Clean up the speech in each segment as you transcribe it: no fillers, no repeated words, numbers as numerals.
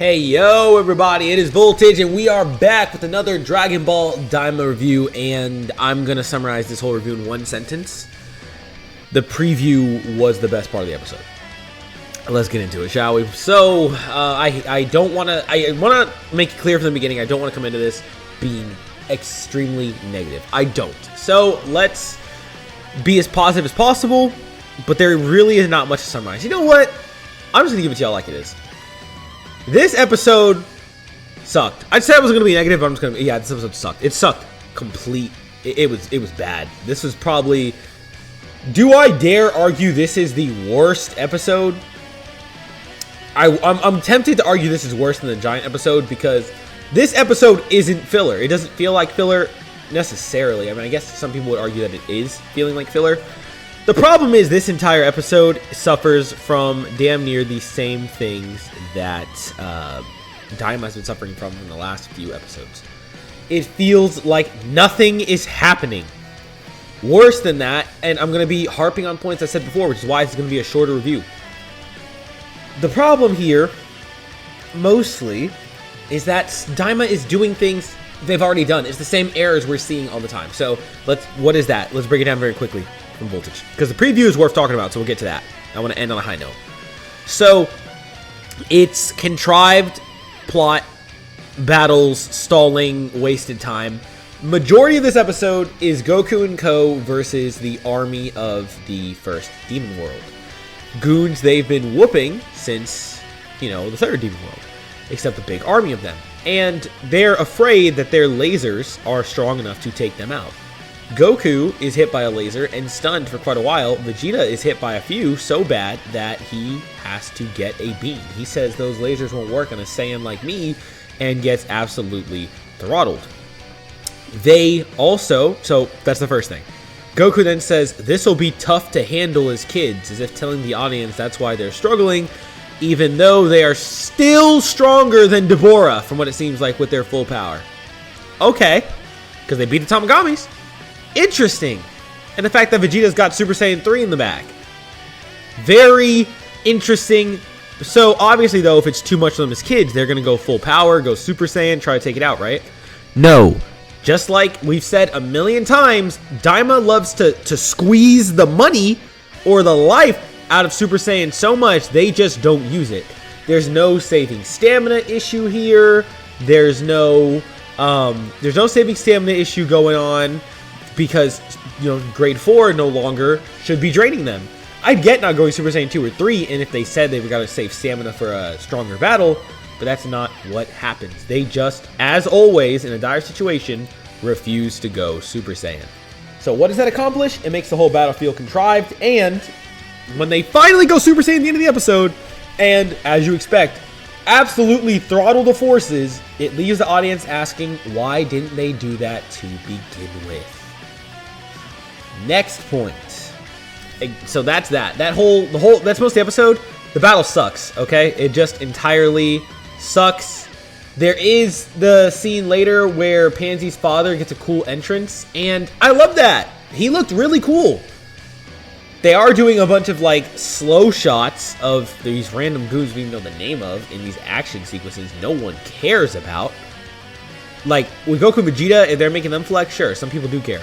Hey yo everybody, it is Voltage and we are back with another Dragon Ball DAIMA review, and I'm gonna summarize this whole review in one sentence. The preview was the best part of the episode. Let's get into it, shall we? So, I wanna make it clear from the beginning, I don't wanna come into this being extremely negative. I don't. So, let's be as positive as possible, but there really is not much to summarize. You know what? I'm just gonna give it to y'all like it is. This episode sucked. I said I was going to be negative, but I'm just going to... Yeah, this episode sucked. It sucked complete. It was bad. This was probably... Do I dare argue this is the worst episode? I'm tempted to argue this is worse than the Giant episode because this episode isn't filler. It doesn't feel like filler necessarily. I mean, I guess some people would argue that it is feeling like filler. The problem is this entire episode suffers from damn near the same things that DAIMA has been suffering from in the last few episodes. It feels like nothing is happening. Worse than that, and I'm going to be harping on points I said before, which is why it's going to be a shorter review. The problem here, mostly, is that DAIMA is doing things they've already done. It's the same errors we're seeing all the time. So, what is that? Let's break it down very quickly from Voltage, because the preview is worth talking about, so we'll get to that. I want to end on a high note. So, it's contrived plot, battles, stalling, wasted time. Majority of this episode is Goku and Co. versus the army of the first Demon World. Goons they've been whooping since, the third Demon World. Except a big army of them. And they're afraid that their lasers are strong enough to take them out. Goku is hit by a laser and stunned for quite a while. Vegeta is hit by a few so bad that he has to get a beam. He says those lasers won't work on a Saiyan like me and gets absolutely throttled. They also, so that's the first thing. Goku then says this will be tough to handle as kids, as if telling the audience that's why they're struggling, even though they are still stronger than Deborah from what it seems like with their full power. Okay, because they beat the Tamagamis. Interesting. And the fact that Vegeta's got Super Saiyan 3 in the back. Very interesting. So, obviously, though, if it's too much for them as kids, they're going to go full power, go Super Saiyan, try to take it out, right? No. Just like we've said a million times, DAIMA loves to squeeze the money or the life out of Super Saiyan so much, they just don't use it. There's no saving stamina issue here. There's no saving stamina issue going on. Because, grade 4 no longer should be draining them. I'd get not going Super Saiyan 2 or 3, and if they said they've got to save stamina for a stronger battle, but that's not what happens. They just, as always, in a dire situation, refuse to go Super Saiyan. So what does that accomplish? It makes the whole battle feel contrived, and when they finally go Super Saiyan at the end of the episode, and, as you expect, absolutely throttle the forces, it leaves the audience asking, why didn't they do that to begin with? Next point. So that's that. That's most of the episode. The battle sucks, okay? It just entirely sucks. There is the scene later where Pansy's father gets a cool entrance, and I love that. He looked really cool. They are doing a bunch of, slow shots of these random goons we even know the name of in these action sequences no one cares about. Like, with Goku and Vegeta, if they're making them flex, sure, some people do care.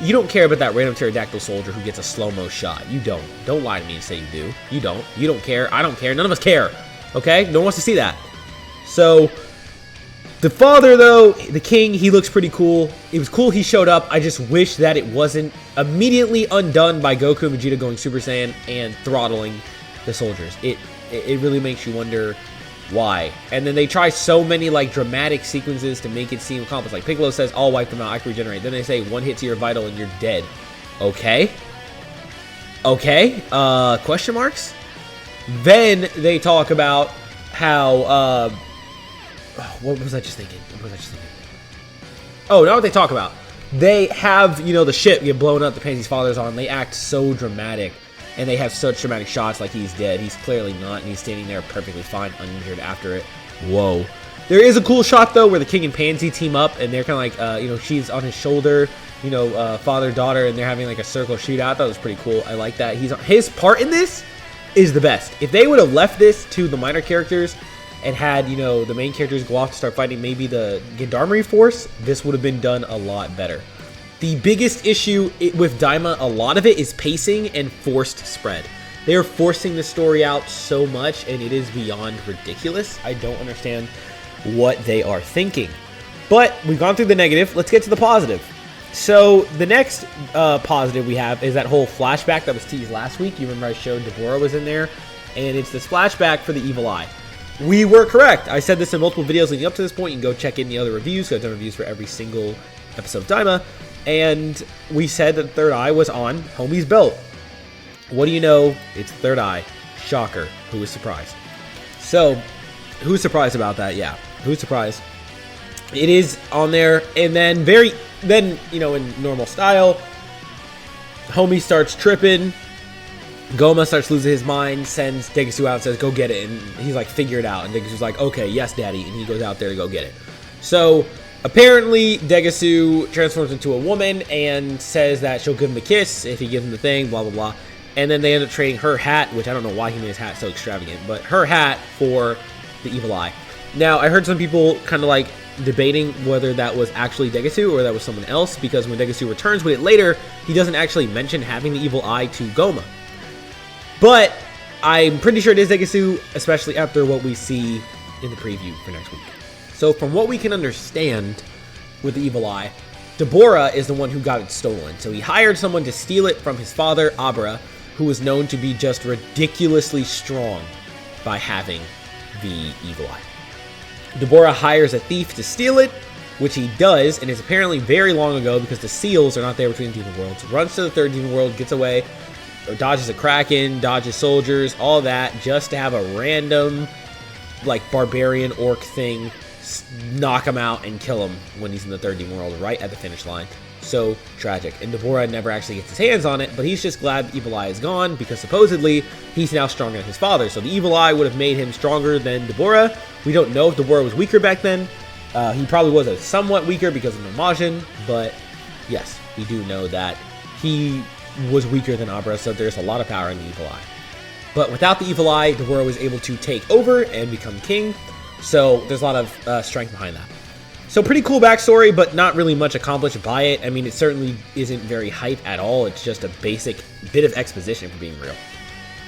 You don't care about that random pterodactyl soldier who gets a slow-mo shot. You don't. Don't lie to me and say you do. You don't. You don't care. I don't care. None of us care. Okay? No one wants to see that. So, the father, though, the king, he looks pretty cool. It was cool he showed up. I just wish that it wasn't immediately undone by Goku and Vegeta going Super Saiyan and throttling the soldiers. It really makes you wonder why. And then they try so many dramatic sequences to make it seem complex. Like Piccolo says, I'll wipe them out, I can regenerate. Then they say one hit to your vital and you're dead. Okay. Question marks? Then they talk about how what was I just thinking? Oh, now what they talk about. They have, the ship get blown up, the Pansy's father's on. They act so dramatic. And they have such dramatic shots like he's dead. He's clearly not, and he's standing there perfectly fine, uninjured after it. Whoa. There is a cool shot, though, where the King and Pansy team up, and they're kind of like, she's on his shoulder, father-daughter, and they're having, a circle shootout. That was pretty cool. I like that. His part in this is the best. If they would have left this to the minor characters, and had, you know, the main characters go off to start fighting maybe the Gendarmerie Force, this would have been done a lot better. The biggest issue with DAIMA, a lot of it is pacing and forced spread. They are forcing the story out so much, and it is beyond ridiculous. I don't understand what they are thinking. But we've gone through the negative. Let's get to the positive. So the next positive we have is that whole flashback that was teased last week. You remember I showed Deborah was in there, and it's this flashback for the evil eye. We were correct. I said this in multiple videos leading up to this point. You can go check in the other reviews. I've done reviews for every single episode of DAIMA. And we said that the third eye was on Homie's belt. What do you know? It's the third eye. Shocker. Who was surprised? So, who's surprised about that? Yeah. Who's surprised? It is on there. And then you know, in normal style, Homie starts tripping. Goma starts losing his mind, sends Degasu out and says, go get it. And he's like, figure it out. And Degasu's like, okay, yes, daddy. And he goes out there to go get it. So, apparently, Degasu transforms into a woman and says that she'll give him a kiss if he gives him the thing, blah, blah, blah. And then they end up trading her hat, which I don't know why he made his hat so extravagant, but her hat for the evil eye. Now, I heard some people kind of like debating whether that was actually Degasu or that was someone else, because when Degasu returns with it later, he doesn't actually mention having the evil eye to Goma. But I'm pretty sure it is Degasu, especially after what we see in the preview for next week. So from what we can understand with the evil eye, Deborah is the one who got it stolen. So he hired someone to steal it from his father, Abra, who was known to be just ridiculously strong by having the evil eye. Deborah hires a thief to steal it, which he does, and it's apparently very long ago because the seals are not there between the demon worlds. Runs to the third demon world, gets away, dodges a kraken, dodges soldiers, all that, just to have a random, like, barbarian orc thing knock him out and kill him when he's in the third demon world right at the finish line. So tragic. And Deborah never actually gets his hands on it, but he's just glad the evil eye is gone because supposedly he's now stronger than his father. So the evil eye would have made him stronger than Deborah. We don't know if Deborah was weaker back then. He probably was a somewhat weaker because of Nomajin, but yes, we do know that he was weaker than Abra, so there's a lot of power in the evil eye. But without the evil eye, Deborah was able to take over and become king. So there's a lot of strength behind that. So pretty cool backstory, but not really much accomplished by it. I mean, it certainly isn't very hype at all. It's just a basic bit of exposition, for being real.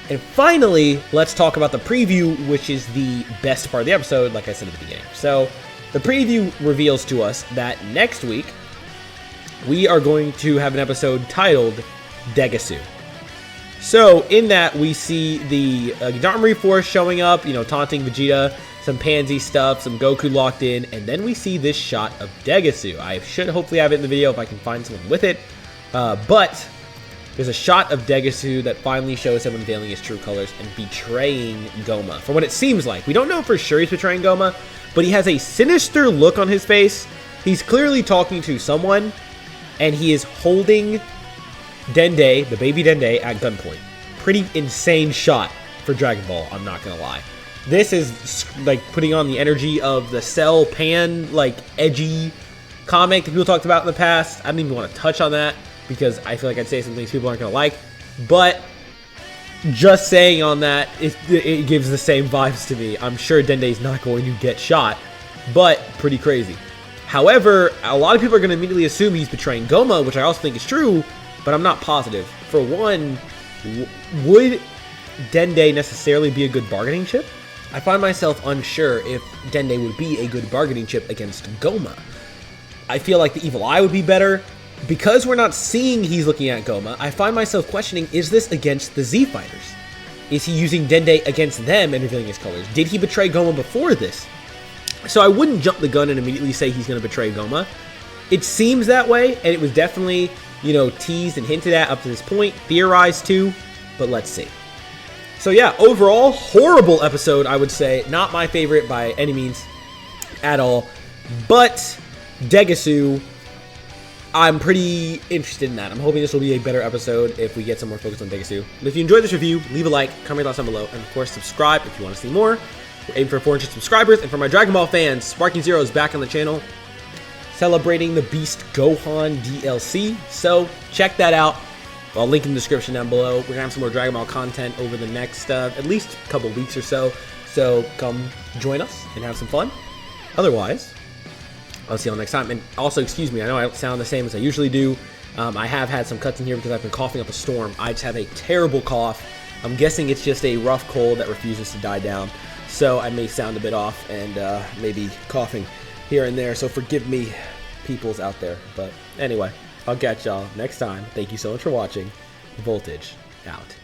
And finally, let's talk about the preview, which is the best part of the episode, like I said at the beginning. So the preview reveals to us that next week, we are going to have an episode titled Degasu. So in that, we see the Gendarmerie Force showing up, you know, taunting Vegeta, some Pansy stuff, some Goku locked in, and then we see this shot of Degasu. I should hopefully have it in the video if I can find someone with it, but there's a shot of Degasu that finally shows him unveiling his true colors and betraying Goma. From what it seems like, we don't know for sure he's betraying Goma, but he has a sinister look on his face. He's clearly talking to someone, and he is holding Dende, the baby Dende, at gunpoint. Pretty insane shot for Dragon Ball, I'm not gonna lie. This is like putting on the energy of the Cell Pan, like edgy comic that people talked about in the past. I don't even want to touch on that because I feel like I'd say some things people aren't going to like. But just saying on that, it gives the same vibes to me. I'm sure Dende's not going to get shot, but pretty crazy. However, a lot of people are going to immediately assume he's betraying Goma, which I also think is true, but I'm not positive. For one, would Dende necessarily be a good bargaining chip? I find myself unsure if Dende would be a good bargaining chip against Goma. I feel like the evil eye would be better. Because we're not seeing he's looking at Goma, I find myself questioning, is this against the Z Fighters? Is he using Dende against them and revealing his colors? Did he betray Goma before this? So I wouldn't jump the gun and immediately say he's going to betray Goma. It seems that way, and it was definitely, you know, teased and hinted at up to this point, theorized too, but let's see. So yeah, overall, horrible episode, I would say. Not my favorite by any means at all. But Degasu, I'm pretty interested in that. I'm hoping this will be a better episode if we get some more focus on Degasu. But if you enjoyed this review, leave a like, comment your thoughts down below, and of course subscribe if you want to see more. We're aiming for 400 subscribers, and for my Dragon Ball fans, Sparking Zero is back on the channel, celebrating the Beast Gohan DLC. So check that out. I'll link in the description down below. We're going to have some more Dragon Ball content over the next at least couple weeks or so. So come join us and have some fun. Otherwise, I'll see you all next time. And also, excuse me, I know I don't sound the same as I usually do. I have had some cuts in here because I've been coughing up a storm. I just have a terrible cough. I'm guessing it's just a rough cold that refuses to die down. So I may sound a bit off and maybe coughing here and there. So forgive me, peoples out there. But anyway, I'll catch y'all next time. Thank you so much for watching. Voltage out.